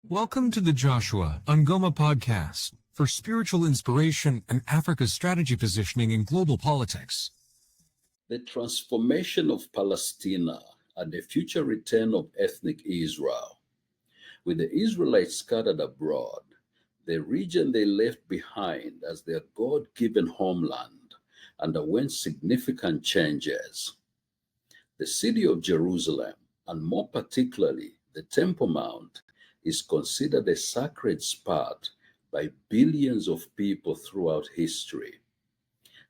Welcome to the Joshua Ngoma podcast for spiritual inspiration and Africa's strategy positioning in global politics. The transformation of Palestine and the future return of ethnic Israel. With the Israelites scattered abroad, the region they left behind as their God-given homeland underwent significant changes. The city of Jerusalem, and more particularly the Temple Mount, is considered a sacred spot by billions of people throughout history.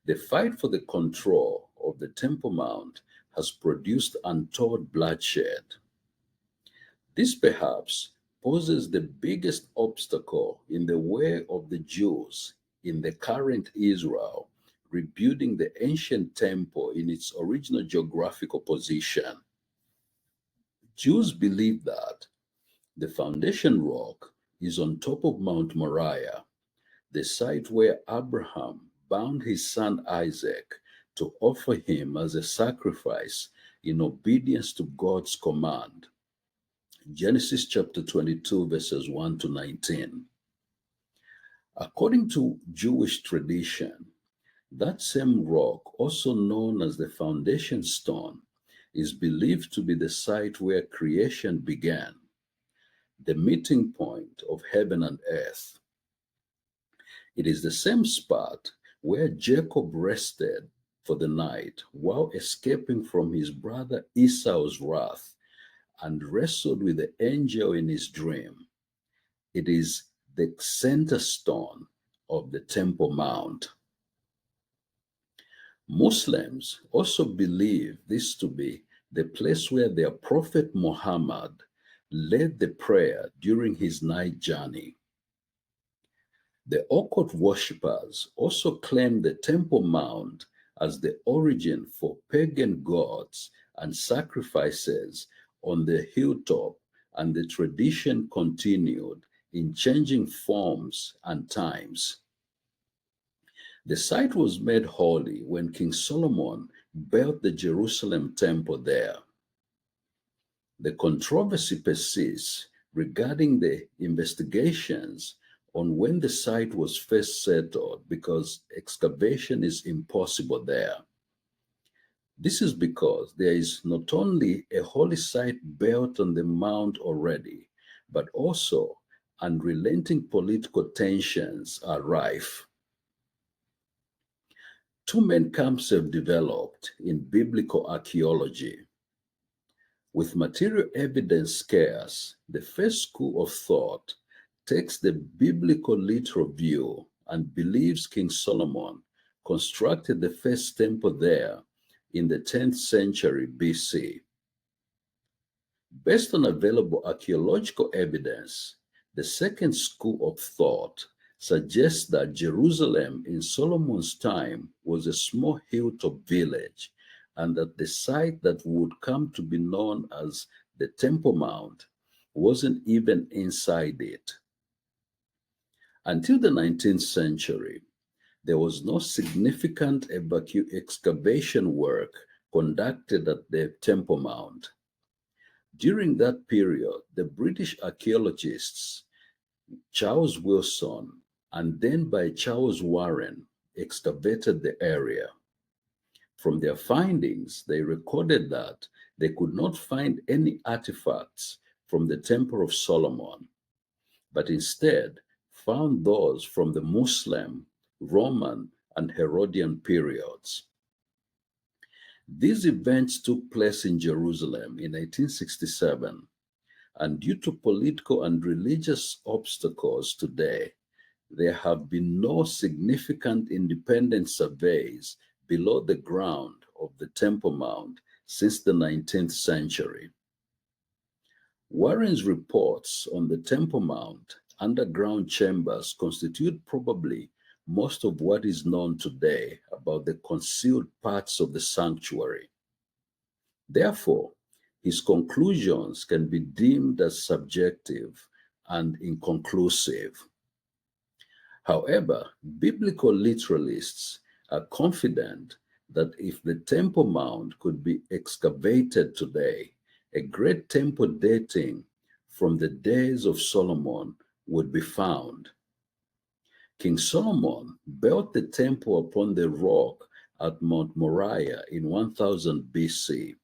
The fight for the control of the Temple Mount has produced untold bloodshed. This perhaps poses the biggest obstacle in the way of the Jews in the current Israel rebuilding the ancient temple in its original geographical position. Jews believe that the foundation rock is on top of Mount Moriah, the site where Abraham bound his son Isaac to offer him as a sacrifice in obedience to God's command. Genesis chapter 22, verses 1 to 19. According to Jewish tradition, that same rock, also known as the foundation stone, is believed to be the site where creation began, the meeting point of heaven and earth. It is the same spot where Jacob rested for the night while escaping from his brother Esau's wrath and wrestled with the angel in his dream. It is the center stone of the Temple Mount. Muslims also believe this to be the place where their prophet Muhammad led the prayer during his night journey. The occult worshippers also claim the Temple Mount as the origin for pagan gods and sacrifices on the hilltop, and the tradition continued in changing forms and times. The site was made holy when King Solomon built the Jerusalem temple there. The controversy persists regarding the investigations on when the site was first settled because excavation is impossible there. This is because there is not only a holy site built on the mount already, but also unrelenting political tensions are rife. Two main camps have developed in biblical archaeology. With material evidence scarce, the first school of thought takes the biblical literal view and believes King Solomon constructed the first temple there in the 10th century BC. Based on available archaeological evidence, the second school of thought suggests that Jerusalem in Solomon's time was a small hilltop village, and that the site that would come to be known as the Temple Mount wasn't even inside it. Until the 19th century, there was no significant excavation work conducted at the Temple Mount. During that period, the British archaeologists Charles Wilson and then by Charles Warren excavated the area. From their findings, they recorded that they could not find any artifacts from the Temple of Solomon, but instead found those from the Muslim, Roman, and Herodian periods. These events took place in Jerusalem in 1867, and due to political and religious obstacles today, there have been no significant independent surveys below the ground of the Temple Mount since the 19th century. Warren's reports on the Temple Mount underground chambers constitute probably most of what is known today about the concealed parts of the sanctuary. Therefore, his conclusions can be deemed as subjective and inconclusive. However, biblical literalists are confident that if the Temple Mount could be excavated today, a great temple dating from the days of Solomon would be found. King Solomon built the temple upon the rock at Mount Moriah in 1000 BC,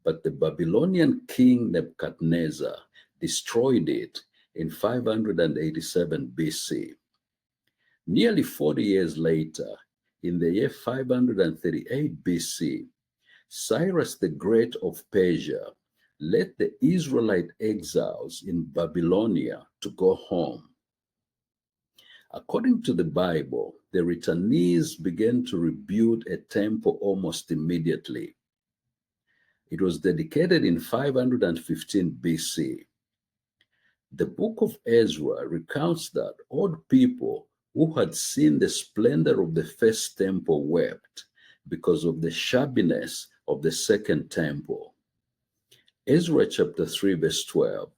but the Babylonian king Nebuchadnezzar destroyed it in 587 BC. Nearly 40 years later, in the year 538 BC, Cyrus the Great of Persia led the Israelite exiles in Babylonia to go home. According to the Bible, the returnees began to rebuild a temple almost immediately. It was dedicated in 515 BC. The book of Ezra recounts that old people who had seen the splendor of the first temple wept because of the shabbiness of the second temple. Ezra chapter 3 verse 12.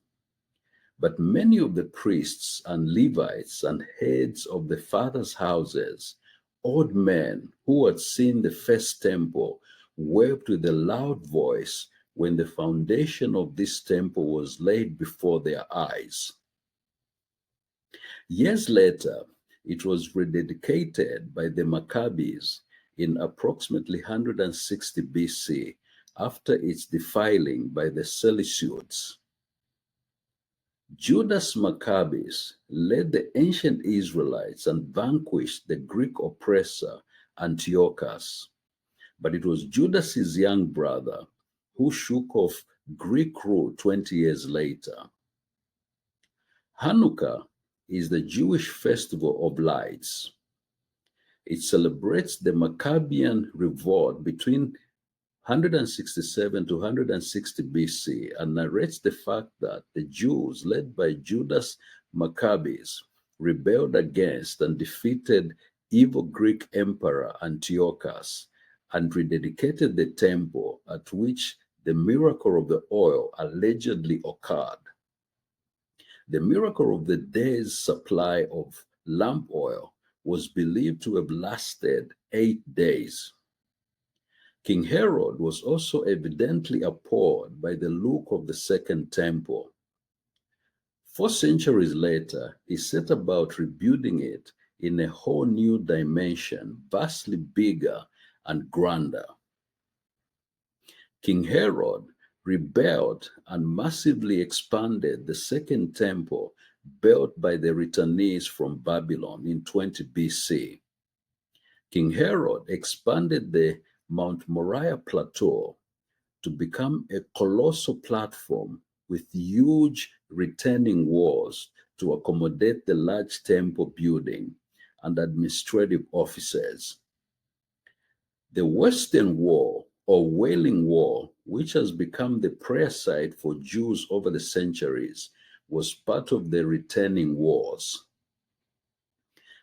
But many of the priests and Levites and heads of the fathers' houses, old men who had seen the first temple, wept with a loud voice when the foundation of this temple was laid before their eyes. Years later, it was rededicated by the Maccabees in approximately 160 BC after its defiling by the Seleucids. Judas Maccabees led the ancient Israelites and vanquished the Greek oppressor Antiochus. But it was Judas's young brother who shook off Greek rule 20 years later. Hanukkah is the Jewish festival of lights. It celebrates the Maccabean revolt between 167 to 160 BC and narrates the fact that the Jews, led by Judas Maccabees, rebelled against and defeated evil Greek emperor Antiochus and rededicated the temple at which the miracle of the oil allegedly occurred. The miracle of the day's supply of lamp oil was believed to have lasted 8 days. King Herod was also evidently appalled by the look of the second temple. 4 centuries later, he set about rebuilding it in a whole new dimension, vastly bigger and grander. King Herod rebuilt and massively expanded the second temple built by the returnees from Babylon in 20 BC. King Herod expanded the Mount Moriah plateau to become a colossal platform with huge retaining walls to accommodate the large temple building and administrative offices. The Western Wall, or Wailing Wall, which has become the prayer site for Jews over the centuries, was part of the retaining walls.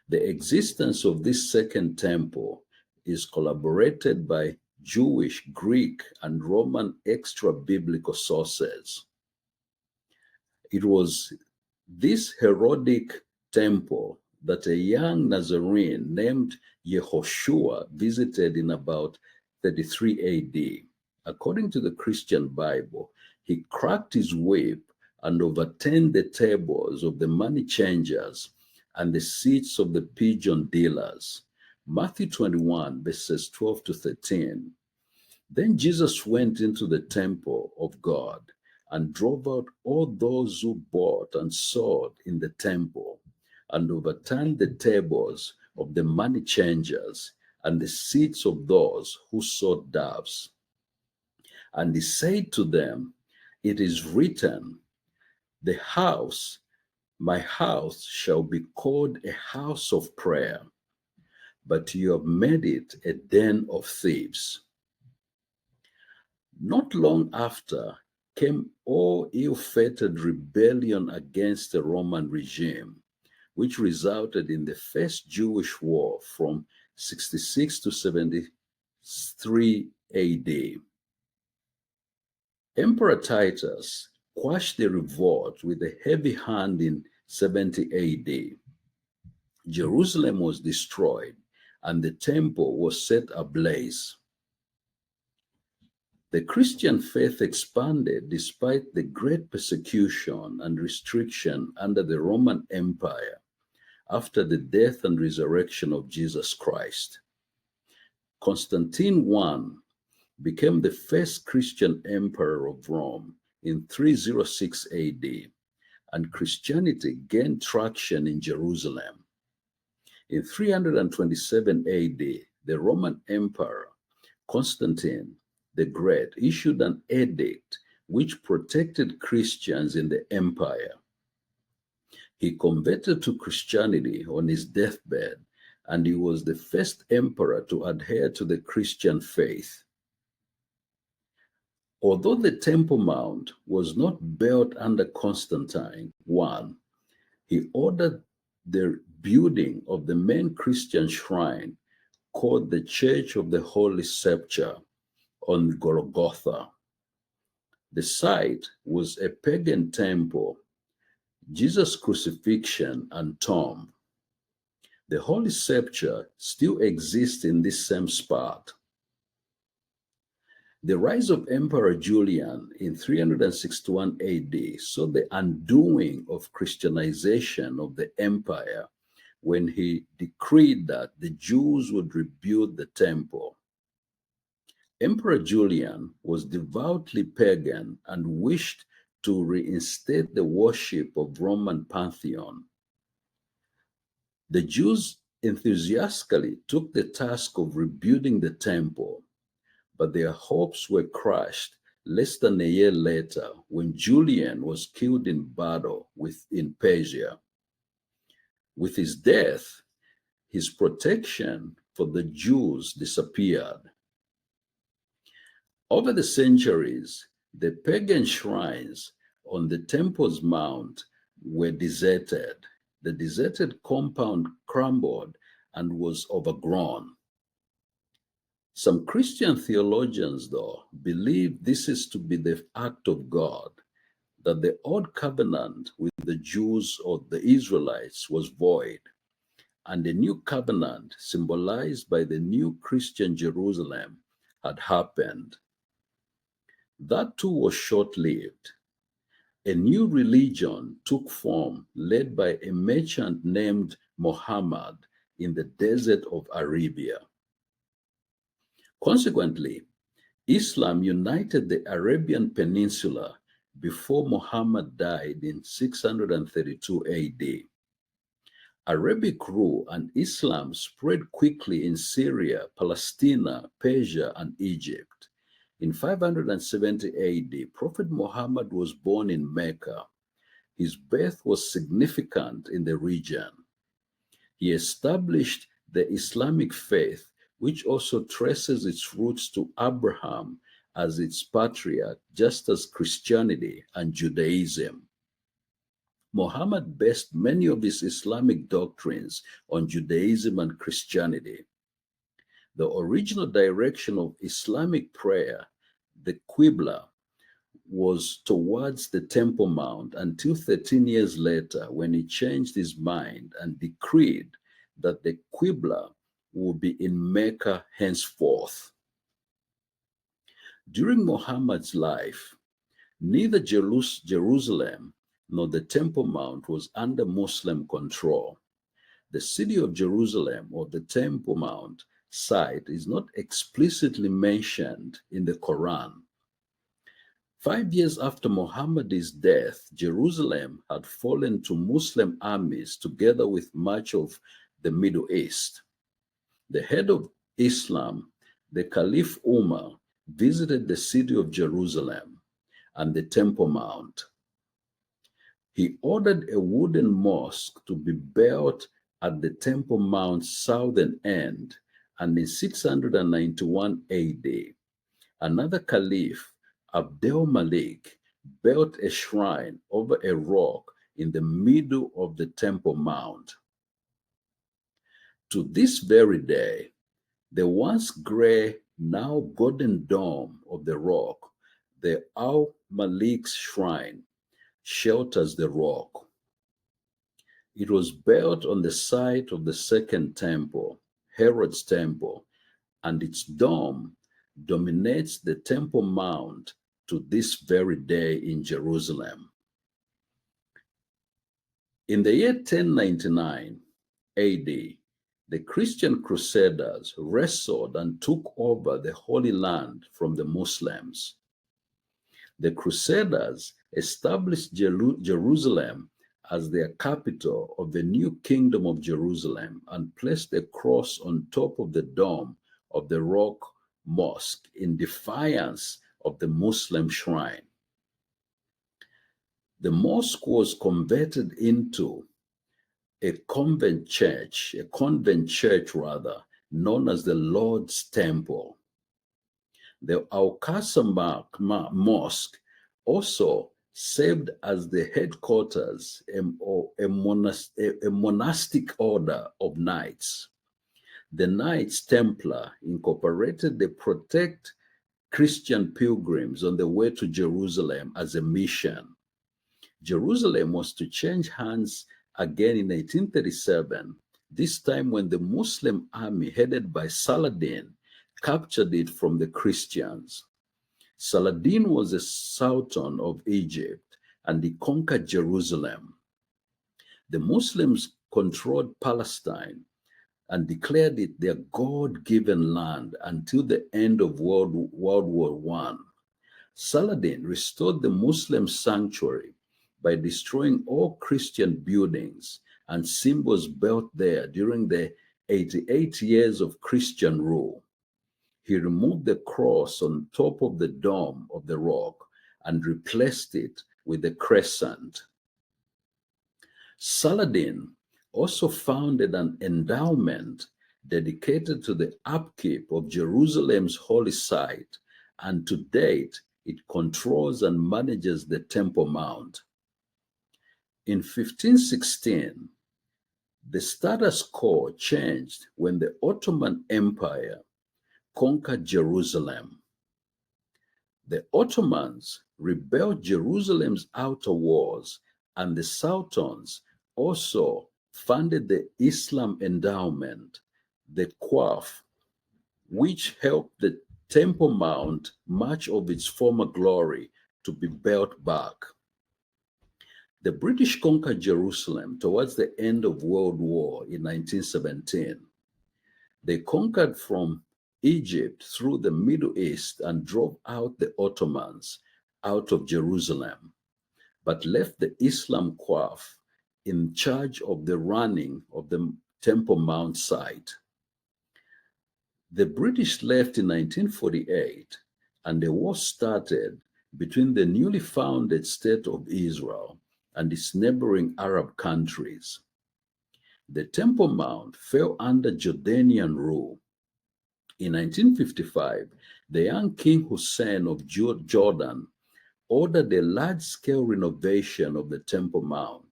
The existence of this second temple is corroborated by Jewish, Greek, and Roman extra-biblical sources. It was this Herodic temple that a young Nazarene named Yehoshua visited in about 33 AD. According to the Christian Bible, he cracked his whip and overturned the tables of the money changers and the seats of the pigeon dealers. Matthew 21, verses 12 to 13. Then Jesus went into the temple of God and drove out all those who bought and sold in the temple, and overturned the tables of the money changers and the seats of those who sold doves. And he said to them, "It is written, my house shall be called a house of prayer, but you have made it a den of thieves." Not long after came all ill-fated rebellion against the Roman regime, which resulted in the First Jewish War from 66 to 73 AD. Emperor Titus quashed the revolt with a heavy hand in 70 AD. Jerusalem was destroyed and the temple was set ablaze. The Christian faith expanded despite the great persecution and restriction under the Roman Empire after the death and resurrection of Jesus Christ. Constantine I became the first Christian emperor of Rome in 306 AD, and Christianity gained traction in Jerusalem. In 327 AD, the Roman Emperor Constantine the Great issued an edict which protected Christians in the empire. He converted to Christianity on his deathbed, and he was the first emperor to adhere to the Christian faith. Although the Temple Mount was not built under Constantine I, he ordered the building of the main Christian shrine called the Church of the Holy Sepulchre on Golgotha. The site was a pagan temple, Jesus' crucifixion and tomb. The Holy Sepulchre still exists in this same spot. The rise of Emperor Julian in 361 AD saw the undoing of Christianization of the empire when he decreed that the Jews would rebuild the temple. Emperor Julian was devoutly pagan and wished to reinstate the worship of Roman pantheon. The Jews enthusiastically took the task of rebuilding the temple, but their hopes were crushed less than a year later when Julian was killed in battle in Persia. With his death, his protection for the Jews disappeared. Over the centuries, the pagan shrines on the temple's mount were deserted. The deserted compound crumbled and was overgrown. Some Christian theologians, though, believe this is to be the act of God, that the old covenant with the Jews or the Israelites was void, and a new covenant, symbolized by the new Christian Jerusalem, had happened. That too was short-lived. A new religion took form, led by a merchant named Muhammad in the desert of Arabia. Consequently, Islam united the Arabian Peninsula before Muhammad died in 632 AD. Arabic rule and Islam spread quickly in Syria, Palestine, Persia, and Egypt. In 570 AD, Prophet Muhammad was born in Mecca. His birth was significant in the region. He established the Islamic faith, which also traces its roots to Abraham as its patriarch, just as Christianity and Judaism. Muhammad based many of his Islamic doctrines on Judaism and Christianity. The original direction of Islamic prayer, the Qibla, was towards the Temple Mount until 13 years later when he changed his mind and decreed that the Qibla would be in Mecca henceforth. During Muhammad's life, neither Jerusalem nor the Temple Mount was under Muslim control. The city of Jerusalem or the Temple Mount site is not explicitly mentioned in the Quran. 5 years after Muhammad's death, Jerusalem had fallen to Muslim armies together with much of the Middle East. The head of Islam, the Caliph Umar, visited the city of Jerusalem and the Temple Mount. He ordered a wooden mosque to be built at the Temple Mount's southern end, and in 691 AD, another caliph, Abdel Malik, built a shrine over a rock in the middle of the Temple Mount. To this very day, the once gray, now golden dome of the rock, the Al-Malik's shrine, shelters the rock. It was built on the site of the second temple, Herod's temple, and its dome dominates the Temple Mount to this very day in Jerusalem. In the year 1099 AD, the Christian Crusaders wrestled and took over the Holy Land from the Muslims. The Crusaders established Jerusalem as their capital of the new kingdom of Jerusalem and placed a cross on top of the dome of the rock mosque in defiance of the Muslim shrine. The mosque was converted into a convent church rather, known as the Lord's Temple. The Al-Qasr Mosque also served as the headquarters of a monastic order of knights. The Knights Templar incorporated to protect Christian pilgrims on the way to Jerusalem as a mission. Jerusalem was to change hands again in 1837, this time when the Muslim army headed by Saladin captured it from the Christians. Saladin was a sultan of Egypt and he conquered Jerusalem. The Muslims controlled Palestine and declared it their God-given land until the end of World War I. Saladin restored the Muslim sanctuary by destroying all Christian buildings and symbols built there during the 88 years of Christian rule. He removed the cross on top of the dome of the rock and replaced it with a crescent. Saladin also founded an endowment dedicated to the upkeep of Jerusalem's holy site, and to date, it controls and manages the Temple Mount. In 1516, the status quo changed when the Ottoman Empire conquered Jerusalem. The Ottomans rebuilt Jerusalem's outer walls, and the sultans also funded the Islam endowment, the Waqf, which helped the Temple Mount, much of its former glory, to be built back. The British conquered Jerusalem towards the end of World War in 1917. They conquered from Egypt through the Middle East and drove out the Ottomans out of Jerusalem, but left the Islam Waqf in charge of the running of the Temple Mount site. The British left in 1948, and a war started between the newly founded State of Israel and its neighboring Arab countries. The Temple Mount fell under Jordanian rule. In 1955, the young King Hussein of Jordan ordered a large-scale renovation of the Temple Mount.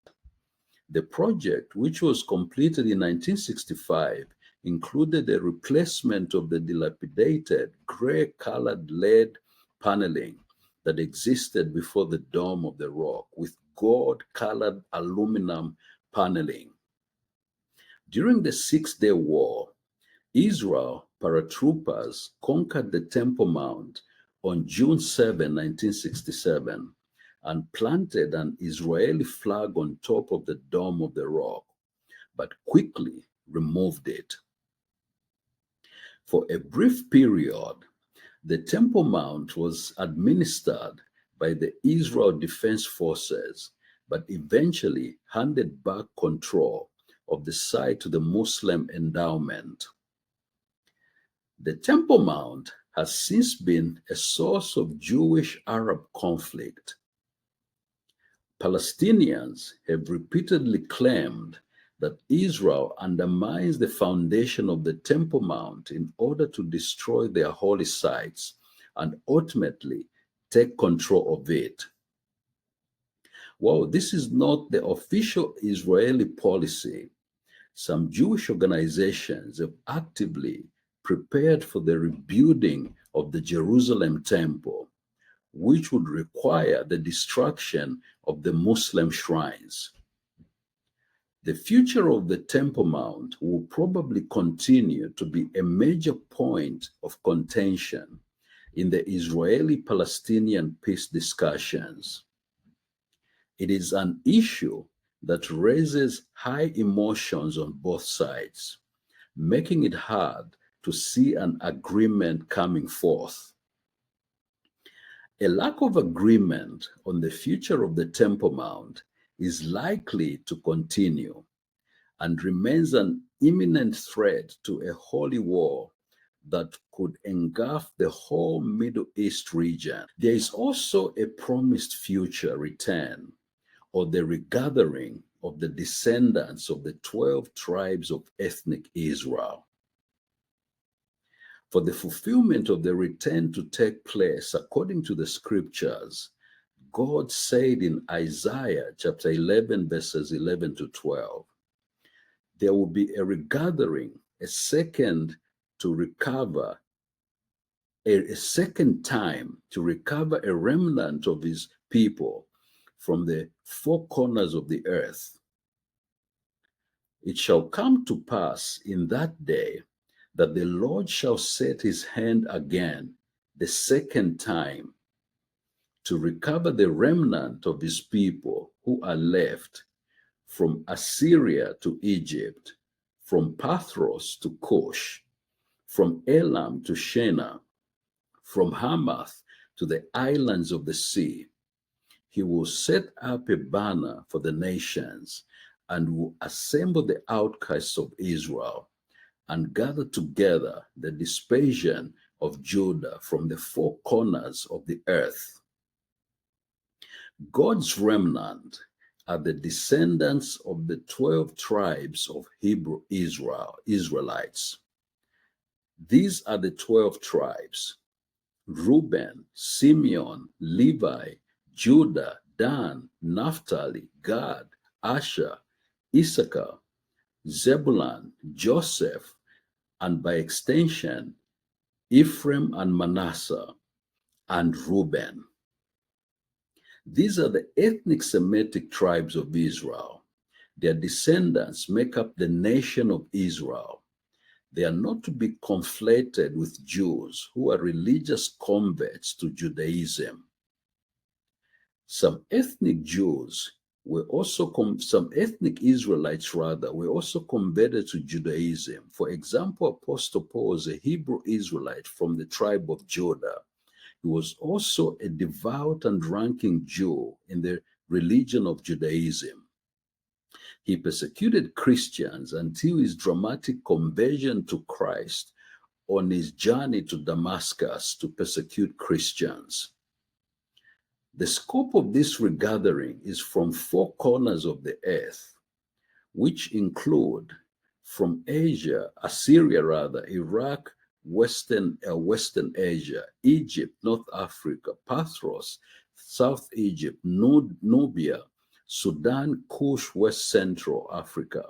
The project, which was completed in 1965, included a replacement of the dilapidated gray-colored lead paneling that existed before the Dome of the Rock with gold-colored aluminum paneling. During the Six-Day War, Israel paratroopers conquered the Temple Mount on June 7, 1967, and planted an Israeli flag on top of the Dome of the Rock, but quickly removed it. For a brief period, the Temple Mount was administered by the Israel Defense Forces, but eventually handed back control of the site to the Muslim endowment. The Temple Mount has since been a source of Jewish-Arab conflict. Palestinians have repeatedly claimed that Israel undermines the foundation of the Temple Mount in order to destroy their holy sites and ultimately take control of it. While this is not the official Israeli policy, some Jewish organizations have actively prepared for the rebuilding of the Jerusalem Temple, which would require the destruction of the Muslim shrines. The future of the Temple Mount will probably continue to be a major point of contention in the Israeli-Palestinian peace discussions. It is an issue that raises high emotions on both sides, making it hard to see an agreement coming forth. A lack of agreement on the future of the Temple Mount is likely to continue and remains an imminent threat to a holy war that could engulf the whole Middle East region. There is also a promised future return or the regathering of the descendants of the 12 tribes of ethnic Israel. For the fulfillment of the return to take place according to the scriptures, God said in Isaiah chapter 11, verses 11 to 12, there will be a regathering, a second time to recover a remnant of his people from the four corners of the earth. It shall come to pass in that day that the Lord shall set his hand again the second time to recover the remnant of his people who are left from Assyria to Egypt, from Pathros to Cush, from Elam to Shinar, from Hamath to the islands of the sea. He will set up a banner for the nations and will assemble the outcasts of Israel and gather together the dispersion of Judah from the four corners of the earth. God's remnant are the descendants of the 12 tribes of Hebrew Israelites. These are the 12 tribes: Reuben, Simeon, Levi, Judah, Dan, Naphtali, Gad, Asher, Issachar, Zebulun, Joseph, and by extension, Ephraim and Manasseh, and Reuben. These are the ethnic Semitic tribes of Israel. Their descendants make up the nation of Israel. They are not to be conflated with Jews who are religious converts to Judaism. Some ethnic Israelites were also converted to Judaism. For example, Apostle Paul was a Hebrew Israelite from the tribe of Judah. He was also a devout and ranking Jew in the religion of Judaism. He persecuted Christians until his dramatic conversion to Christ on his journey to Damascus to persecute Christians. The scope of this regathering is from four corners of the earth, which include from Assyria, Iraq, Western Asia, Egypt, North Africa, Pathros, South Egypt, Nubia, Sudan, Kush, West Central Africa,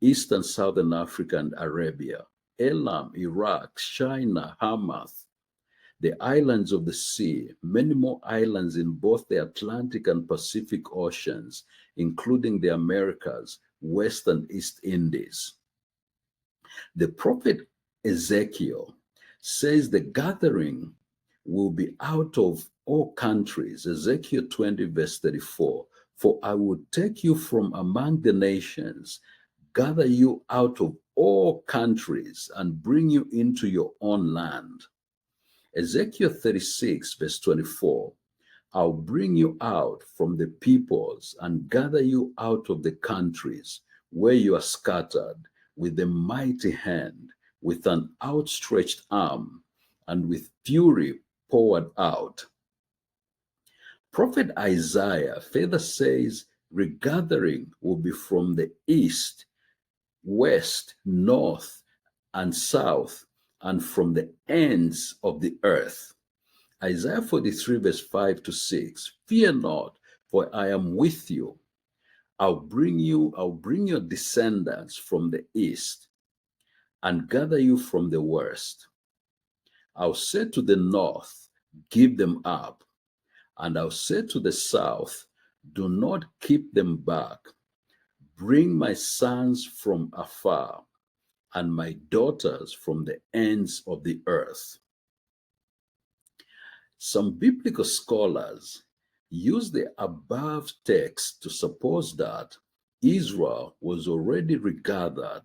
East and Southern Africa and Arabia, Elam, Iraq, Shinar, Hamath, the islands of the sea, many more islands in both the Atlantic and Pacific Oceans, including the Americas, West and East Indies. The prophet Ezekiel says the gathering will be out of all countries. Ezekiel 20, verse 34. For I will take you from among the nations, gather you out of all countries, and bring you into your own land. Ezekiel 36, verse 24. I'll bring you out from the peoples and gather you out of the countries where you are scattered, with a mighty hand, with an outstretched arm, and with fury poured out. Prophet Isaiah further says regathering will be from the east, west, north, and south, and from the ends of the earth. Isaiah 43, verse 5 to 6. Fear not, for I am with you. I'll bring your descendants from the east and gather you from the west. I'll say to the north, give them up. And I'll say to the south, do not keep them back. Bring my sons from afar and my daughters from the ends of the earth. Some biblical scholars use the above text to suppose that Israel was already regathered,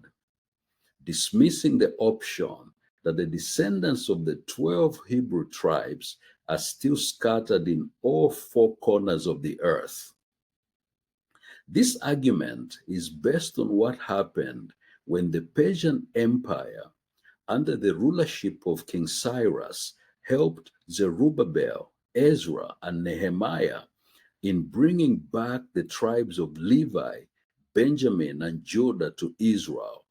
dismissing the option that the descendants of the 12 Hebrew tribes are still scattered in all four corners of the earth. This argument is based on what happened when the Persian Empire, under the rulership of King Cyrus, helped Zerubbabel, Ezra, and Nehemiah in bringing back the tribes of Levi, Benjamin, and Judah to Israel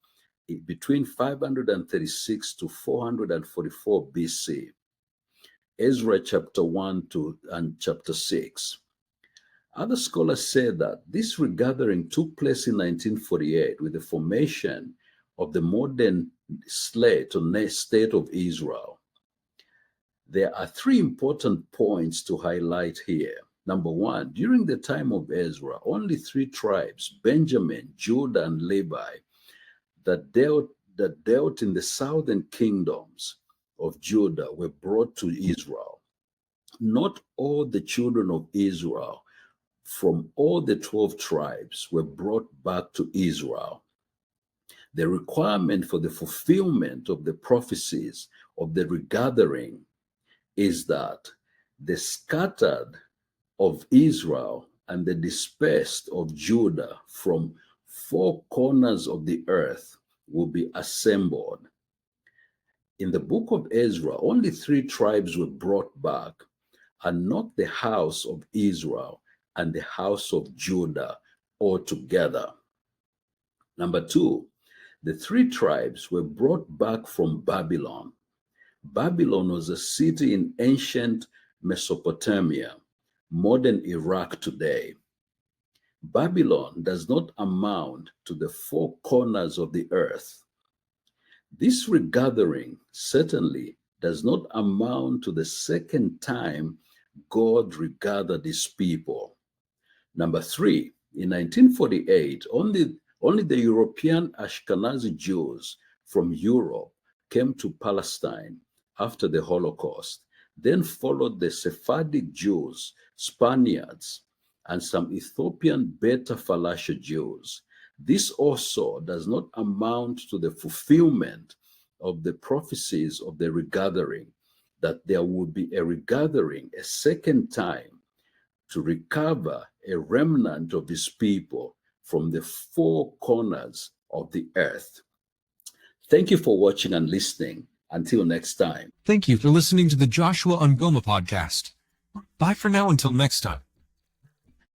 between 536 to 444 BC. Ezra chapter 1 and chapter 6. Other scholars say that this regathering took place in 1948 with the formation of the modern state of Israel. There are three important points to highlight here. Number one, during the time of Ezra, only three tribes, Benjamin, Judah, and Levi, that dealt in the southern kingdoms of Judah were brought to Israel. Not all the children of Israel from all the 12 tribes were brought back to Israel. The requirement for the fulfillment of the prophecies of the regathering is that the scattered of Israel and the dispersed of Judah from four corners of the earth will be assembled. In the book of Ezra, only three tribes were brought back, and not the house of Israel and the house of Judah altogether. Number two, the three tribes were brought back from Babylon. Babylon was a city in ancient Mesopotamia, modern Iraq today. Babylon does not amount to the four corners of the earth. This regathering certainly does not amount to the second time God regathered his people. Number three, in 1948, only the European Ashkenazi Jews from Europe came to Palestine after the Holocaust. Then followed the Sephardic Jews, Spaniards, and some Ethiopian Beta Falasha Jews. This also does not amount to the fulfillment of the prophecies of the regathering, that there would be a regathering a second time to recover a remnant of his people from the four corners of the earth. Thank you for watching and listening. Until next time. Thank you for listening to the Joshua Ungoma podcast. Bye for now until next time.